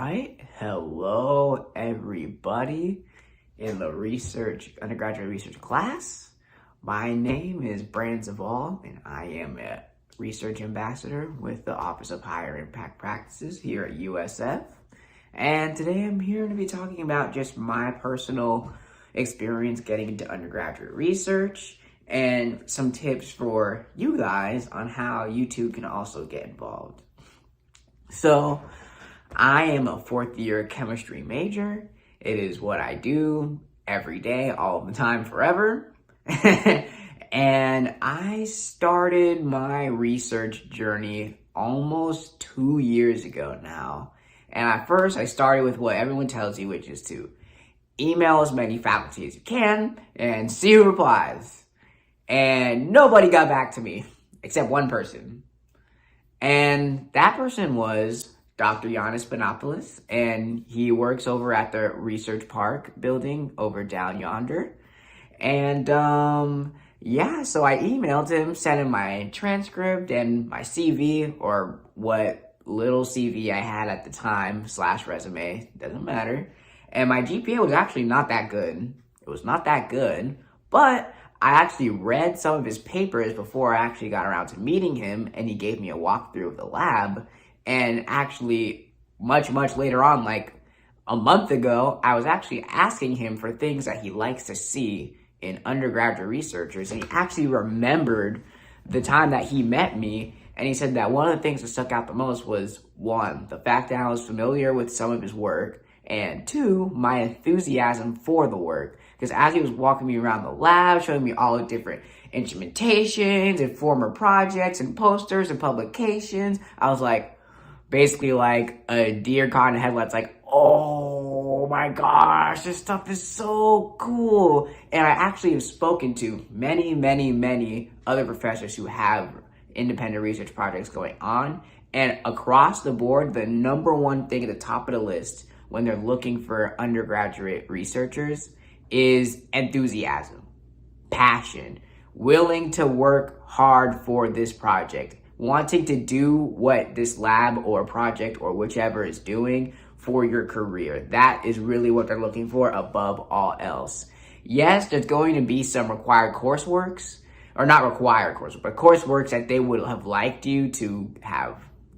right, hello everybody in the undergraduate research class. My name is Brandon Sauvel, and I am a research ambassador with the Office of Higher Impact Practices here at USF. And today I'm here to be talking about just my personal experience getting into undergraduate research and some tips for you guys on how you too can also get involved. So, I am a fourth year chemistry major. It is what I do every day, all the time, forever. And I started my research journey almost 2 years ago now. And at first, I started with what everyone tells you, which is to email as many faculty as you can and see who replies. And nobody got back to me except one person. And that person was Dr. Giannis Panopoulos, and he works over at the Research Park building over down yonder. And so I emailed him, sent him my transcript and my CV, or what little CV I had at the time, / resume, doesn't matter. And my GPA was actually not that good. It was not that good, but I actually read some of his papers before I actually got around to meeting him, and he gave me a walkthrough of the lab. And actually, much later on, like a month ago, I was actually asking him for things that he likes to see in undergraduate researchers. And he actually remembered the time that he met me. And he said that one of the things that stuck out the most was, one, the fact that I was familiar with some of his work, and two, my enthusiasm for the work. Because as he was walking me around the lab, showing me all the different instrumentations and former projects and posters and publications, I was like, basically like a deer caught in headlights, like, oh my gosh, this stuff is so cool. And I actually have spoken to many other professors who have independent research projects going on. And across the board, the number one thing at the top of the list when they're looking for undergraduate researchers is enthusiasm, passion, willing to work hard for this project, wanting to do what this lab or project or whichever is doing for your career. That is really what they're looking for above all else. Yes, there's going to be some required courseworks, or not required coursework, but courseworks that they would have liked you to have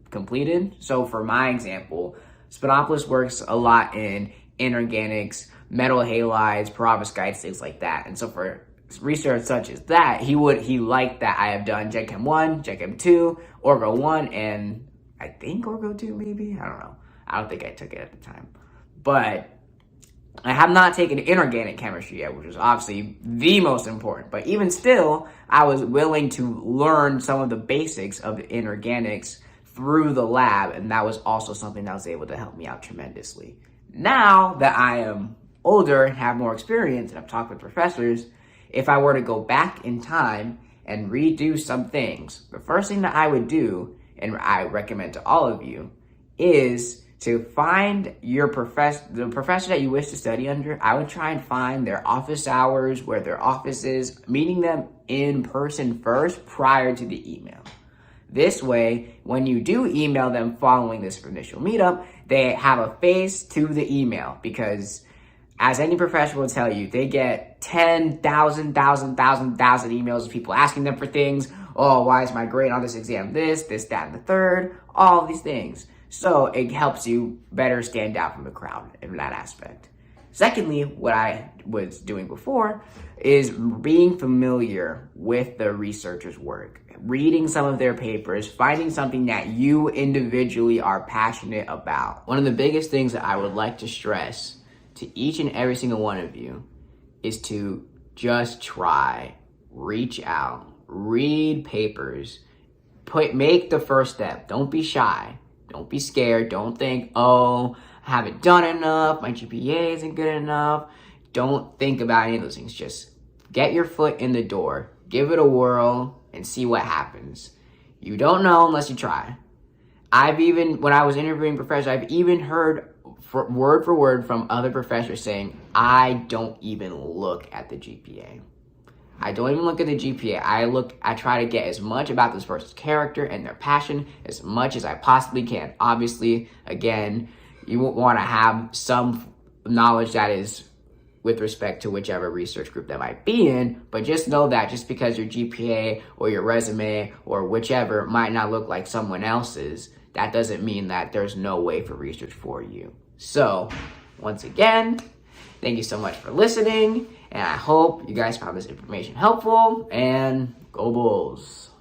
completed. So for my example, Spanopoulos works a lot in inorganics, metal halides, perovskites, things like that. And so for research such as that, he liked that I have done Gen Chem 1, Gen Chem 2, Orgo 1, and I think Orgo 2 maybe? I don't know. I don't think I took it at the time. But I have not taken inorganic chemistry yet, which is obviously the most important. But even still, I was willing to learn some of the basics of inorganics through the lab, and that was also something that was able to help me out tremendously. Now that I am older and have more experience and I've talked with professors, if I were to go back in time and redo some things, the first thing that I would do, and I recommend to all of you, is to find your the professor that you wish to study under. I would try and find their office hours, where their office is, meeting them in person first prior to the email. This way, when you do email them following this initial meetup, they have a face to the email, because as any professor will tell you, they get 10,000 emails of people asking them for things. Oh, why is my grade on this exam this, that, and the third? All of these things. So it helps you better stand out from the crowd in that aspect. Secondly, what I was doing before is being familiar with the researcher's work, reading some of their papers, finding something that you individually are passionate about. One of the biggest things that I would like to stress to each and every single one of you is to just try, reach out, read papers, make the first step. Don't be shy. Don't be scared. Don't think, oh, I haven't done enough. My GPA isn't good enough. Don't think about any of those things. Just get your foot in the door, give it a whirl, and see what happens. You don't know unless you try. When I was interviewing professors, I've even heard word for word from other professors saying, I don't even look at the GPA. I don't even look at the GPA. I try to get as much about this person's character and their passion as much as I possibly can. Obviously, again, you want to have some knowledge that is with respect to whichever research group that might be in, but just know that just because your GPA or your resume or whichever might not look like someone else's, that doesn't mean that there's no way for research for you. So, once again, thank you so much for listening, and I hope you guys found this information helpful, and go Bulls!